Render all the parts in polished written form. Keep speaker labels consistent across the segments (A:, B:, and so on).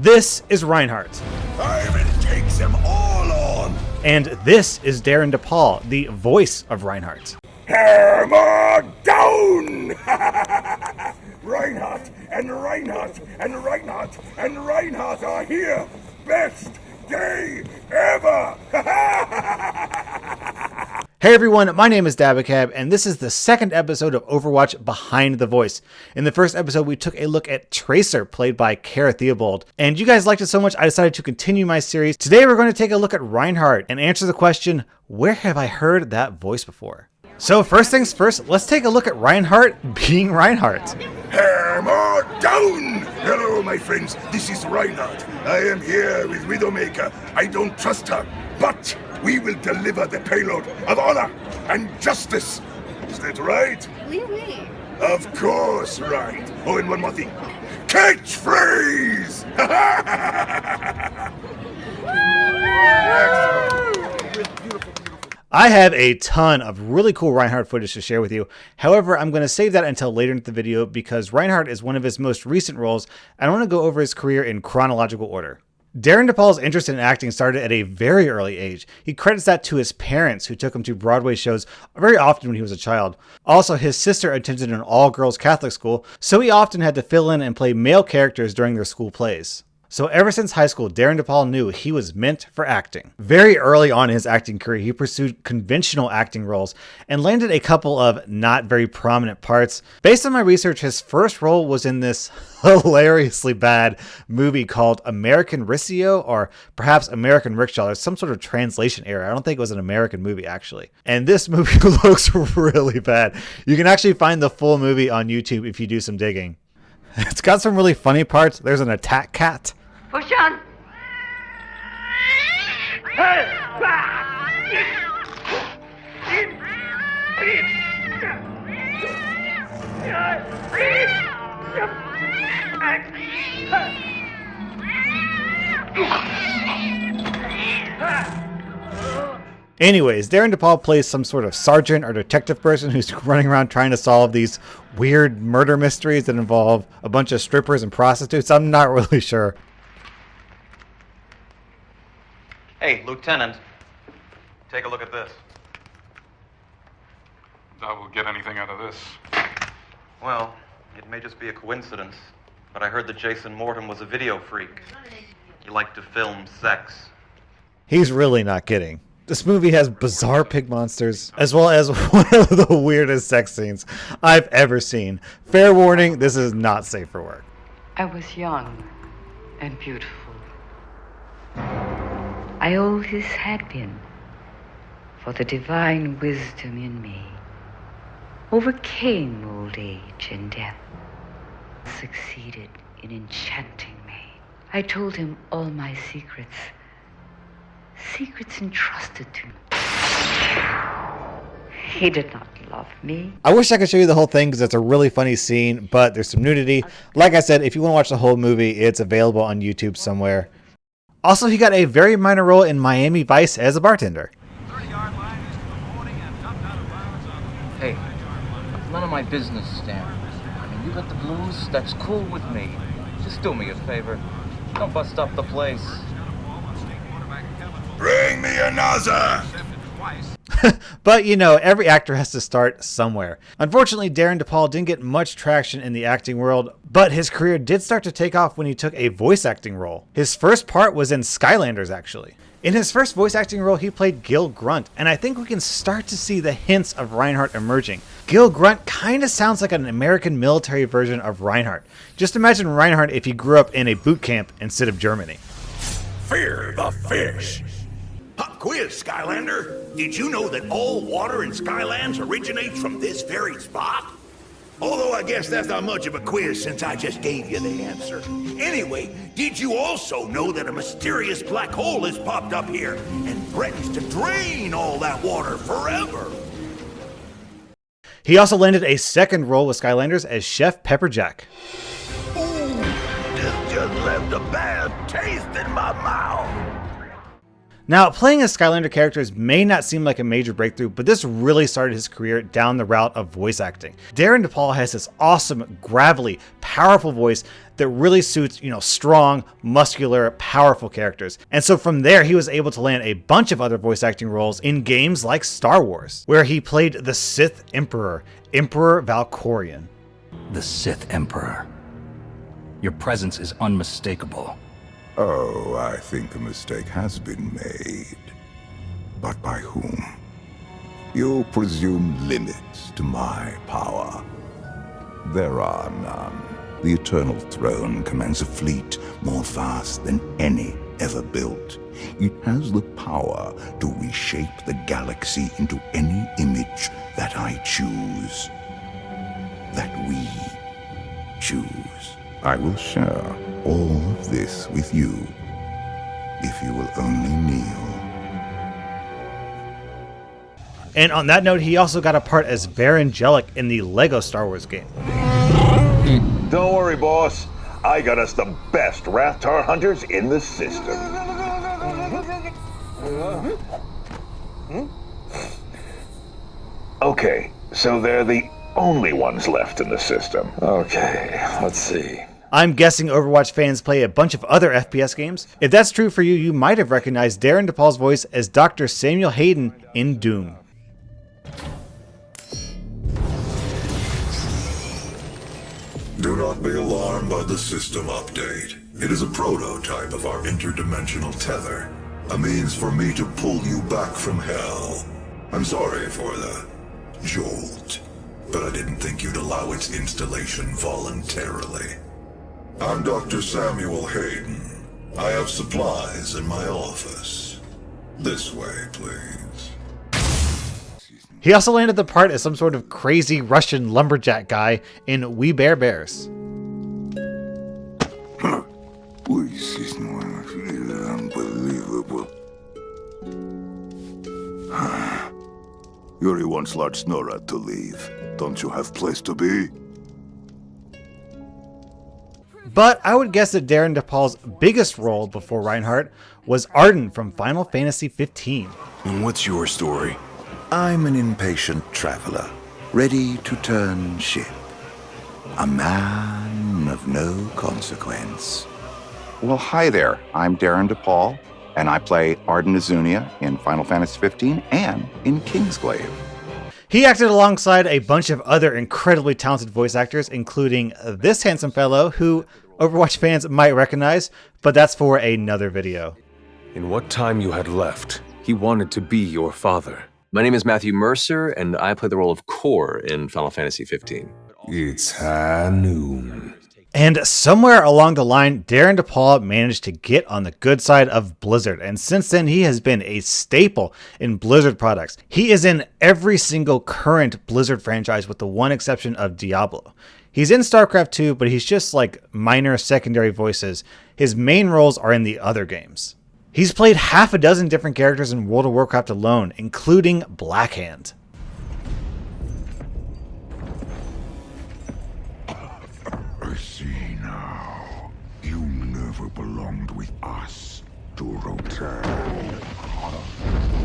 A: This is Reinhardt.
B: Ivan takes them all on.
A: And this is Darin De Paul, the voice of Reinhardt.
B: Hammer down! Reinhardt and Reinhardt and Reinhardt and Reinhardt are here. Best day ever!
A: Hey everyone, my name is Dabacabb, and this is the second episode of Overwatch Behind the Voice. In the first episode, we took a look at Tracer, played by Cara Theobald. And you guys liked it so much, I decided to continue my series. Today, we're going to take a look at Reinhardt and answer the question, where have I heard that voice before? So first things first, let's take a look at Reinhardt being Reinhardt.
B: Hammer down! Hello, my friends. This is Reinhardt. I am here with Widowmaker. I don't trust her, but we will deliver the payload of honor and justice. Is that right?
C: Oui.
B: Of course, right. Oh, and one more thing. Catchphrase!
A: I have a ton of really cool Reinhardt footage to share with you. However, I'm going to save that until later in the video because Reinhardt is one of his most recent roles, and I want to go over his career in chronological order. Darin De Paul's interest in acting started at a very early age. He credits that to his parents, who took him to Broadway shows very often when he was a child. Also, his sister attended an all-girls Catholic school, so he often had to fill in and play male characters during their school plays. So ever since high school, Darin De Paul knew he was meant for acting. Very early on in his acting career, he pursued conventional acting roles and landed a couple of not very prominent parts. Based on my research, his first role was in this hilariously bad movie called American Ricio, or perhaps American Rickshaw. There's some sort of translation error. I don't think it was an American movie, actually. And this movie looks really bad. You can actually find the full movie on YouTube if you do some digging. It's got some really funny parts. There's an attack cat.
C: Push on.
A: Anyways, Darin De Paul plays some sort of sergeant or detective person who's running around trying to solve these weird murder mysteries that involve a bunch of strippers and prostitutes. I'm not really sure.
D: Hey, Lieutenant, take a look at this.
E: Doubt we'll get anything out of this.
D: Well, it may just be a coincidence, but I heard that Jason Morton was a video freak. He liked to film sex.
A: He's really not kidding. This movie has bizarre pig monsters, as well as one of the weirdest sex scenes I've ever seen. Fair warning, this is not safe for work.
F: I was young and beautiful. I always had been, for the divine wisdom in me overcame old age and death, succeeded in enchanting me. I told him all my secrets entrusted to me. He did not love me.
A: I wish I could show you the whole thing because it's a really funny scene, but there's some nudity. Like I said, if you want to watch the whole movie, it's available on YouTube somewhere. Also, he got a very minor role in Miami Vice as a bartender.
G: Hey, none of my business, Stan. I mean, you got the blues, that's cool with me. Just do me a favor. Don't bust up the place.
B: Bring me another!
A: But, you know, every actor has to start somewhere. Unfortunately, Darin De Paul didn't get much traction in the acting world, but his career did start to take off when he took a voice acting role. His first part was in Skylanders, actually. In his first voice acting role, he played Gil Grunt, and I think we can start to see the hints of Reinhardt emerging. Gil Grunt kind of sounds like an American military version of Reinhardt. Just imagine Reinhardt if he grew up in a boot camp instead of Germany.
B: Fear the fish! Pop quiz, Skylander. Did you know that all water in Skylands originates from this very spot? Although I guess that's not much of a quiz since I just gave you the answer. Anyway, did you also know that a mysterious black hole has popped up here and threatens to drain all that water forever?
A: He also landed a second role with Skylanders as Chef Pepperjack.
B: Ooh, this just left a bad taste in my mouth.
A: Now, playing as Skylander characters may not seem like a major breakthrough, but this really started his career down the route of voice acting. Darin De Paul has this awesome, gravelly, powerful voice that really suits, strong, muscular, powerful characters. And so from there, he was able to land a bunch of other voice acting roles in games like Star Wars, where he played the Sith Emperor, Emperor Valkorion.
C: The Sith Emperor. Your presence is unmistakable.
H: Oh, I think a mistake has been made. But by whom? You presume limits to my power. There are none. The Eternal Throne commands a fleet more vast than any ever built. It has the power to reshape the galaxy into any image that I choose. That we choose. I will share all of this with you, if you will only kneel.
A: And on that note, he also got a part as Baron Jellic in the LEGO Star Wars game.
B: Don't worry, boss. I got us the best Rathtar hunters in the system. Okay, so they're the only ones left in the system. Okay, let's see.
A: I'm guessing Overwatch fans play a bunch of other FPS games. If that's true for you, you might have recognized Darin De Paul's voice as Dr. Samuel Hayden in Doom.
I: Do not be alarmed by the system update. It is a prototype of our interdimensional tether, a means for me to pull you back from hell. I'm sorry for the jolt, but I didn't think you'd allow its installation voluntarily. I'm Dr. Samuel Hayden. I have supplies in my office. This way, please.
A: He also landed the part as some sort of crazy Russian lumberjack guy in We Bare Bears.
H: This is unbelievable. Yuri wants Large Snorad to leave. Don't you have place to be?
A: But I would guess that Darin De Paul's biggest role before Reinhardt was Arden from Final Fantasy XV.
J: And what's your story? I'm an impatient traveler, ready to turn ship. A man of no consequence.
K: Well, hi there. I'm Darin De Paul, and I play Arden Azunia in Final Fantasy XV and in Kingsglaive.
A: He acted alongside a bunch of other incredibly talented voice actors, including this handsome fellow who Overwatch fans might recognize, but that's for another video.
L: In what time you had left, he wanted to be your father.
M: My name is Matthew Mercer, and I play the role of Core in Final Fantasy XV.
I: It's high noon.
A: And somewhere along the line, Darin De Paul managed to get on the good side of Blizzard, and since then he has been a staple in Blizzard products. He is in every single current Blizzard franchise with the one exception of Diablo. He's in StarCraft 2, but he's just like minor secondary voices. His main roles are in the other games. He's played half a dozen different characters in World of Warcraft alone, including Blackhand.
H: I see now. You never belonged with us to Rotel.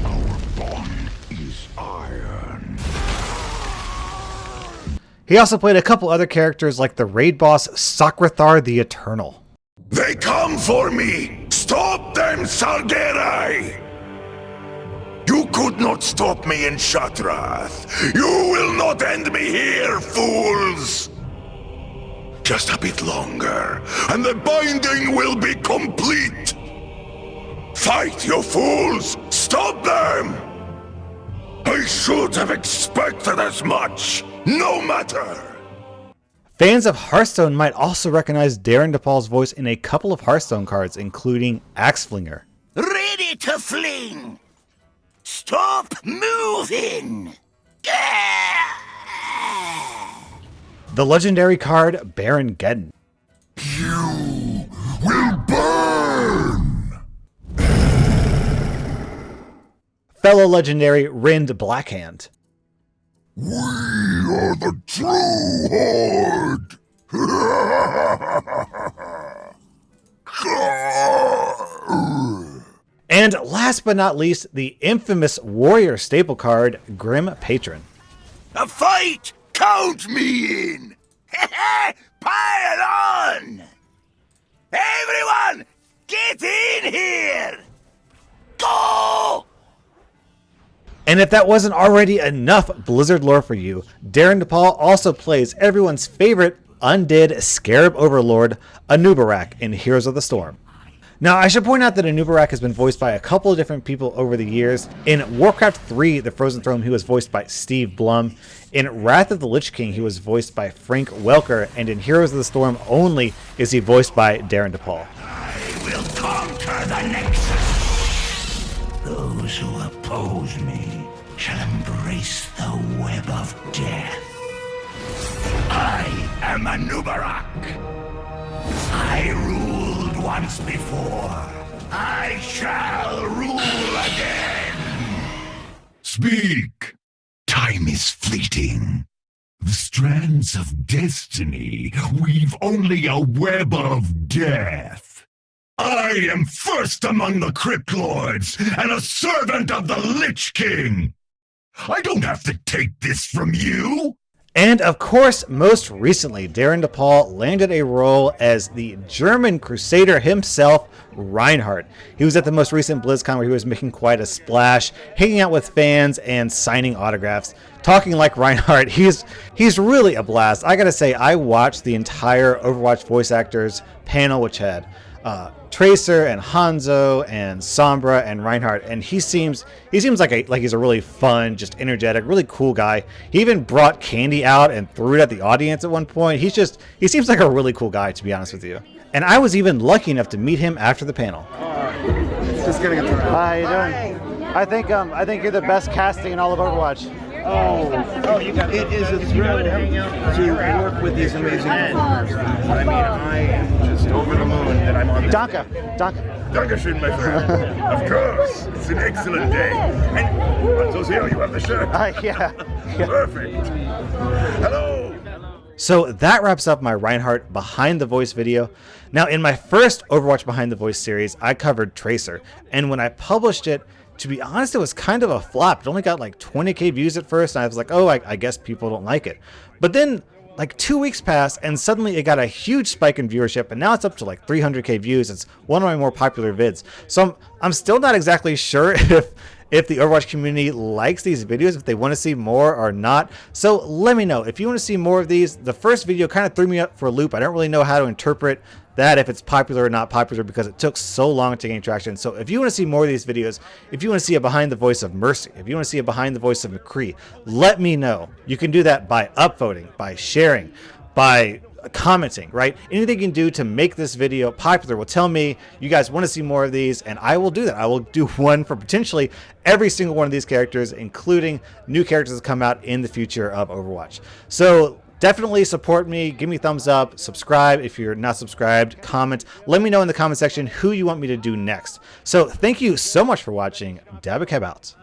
H: Our bond is iron.
A: He also played a couple other characters like the raid boss Sakrathar the Eternal.
B: They come for me! Stop them, Sargerai! You could not stop me in Shatrath. You will not end me here, fools! Just a bit longer, and the binding will be complete! Fight, you fools! Stop them! I should have expected as much! No matter!
A: Fans of Hearthstone might also recognize Darin De Paul's voice in a couple of Hearthstone cards, including Axeflinger.
B: Ready to fling! Stop moving!
A: The legendary card Baron Geddon.
H: You will burn!
A: Fellow legendary Rind Blackhand.
H: We are the true Horde!
A: And last but not least, the infamous warrior staple card, Grim Patron.
B: A fight! Count me in! Pile on! Everyone, get in here! Go!
A: And if that wasn't already enough Blizzard lore for you, Darin De Paul also plays everyone's favorite undead scarab overlord, Anub'arak, in Heroes of the Storm. Now, I should point out that Anub'arak has been voiced by a couple of different people over the years. In Warcraft 3, The Frozen Throne, he was voiced by Steve Blum. In Wrath of the Lich King, he was voiced by Frank Welker. And in Heroes of the Storm only is he voiced by Darin De Paul.
B: I will conquer the Nexus. Those who oppose me shall embrace the web of death. I am Anub'arak. I ruled once before. I shall rule again.
I: Speak! Time is fleeting. The strands of destiny weave only a web of death. I am first among the Crypt Lords and a servant of the Lich King. I don't have to take this from you.
A: And of course, most recently, Darin De Paul landed a role as the German crusader himself, Reinhardt. He was at the most recent BlizzCon where he was making quite a splash, hanging out with fans and signing autographs. Talking like Reinhardt, he's really a blast. I gotta say, I watched the entire Overwatch voice actors panel, which had Tracer and Hanzo and Sombra and Reinhardt, and he seems like he's a really fun, just energetic, really cool guy. He even brought candy out and threw it at the audience at one point. He seems like a really cool guy, to be honest with you. And I was even lucky enough to meet him after the panel.
N: Just gonna get through.
A: How you doing? I think you're the best casting in all of Overwatch.
N: It is a thrill to work with these amazing performers. I mean, I am just over the moon that I'm on this.
B: Dankeschön, my friend. Of course. It's an excellent day. And so here you have the shirt.
A: Yeah.
B: Perfect. Hello.
A: So that wraps up my Reinhardt Behind the Voice video. Now, in my first Overwatch Behind the Voice series, I covered Tracer. And when I published it, to be honest, it was kind of a flop. It only got like 20k views at first, and I was like, oh, I guess people don't like it. But then like 2 weeks passed, and suddenly it got a huge spike in viewership, and now it's up to like 300k views. It's one of my more popular vids. So I'm still not exactly sure if the Overwatch community likes these videos, if they want to see more or not. So let me know. If you want to see more of these, the first video kind of threw me up for a loop. I don't really know how to interpret that, if it's popular or not popular, because it took so long to gain traction. So if you want to see more of these videos, if you want to see a behind the voice of Mercy, if you want to see a behind the voice of McCree, let me know. You can do that by upvoting, by sharing, by commenting, right? Anything you can do to make this video popular will tell me you guys want to see more of these, and I will do that. I will do one for potentially every single one of these characters, including new characters that come out in the future of Overwatch. So definitely support me, give me a thumbs up, subscribe if you're not subscribed, comment. Let me know in the comment section who you want me to do next. So thank you so much for watching. Dabacabb out.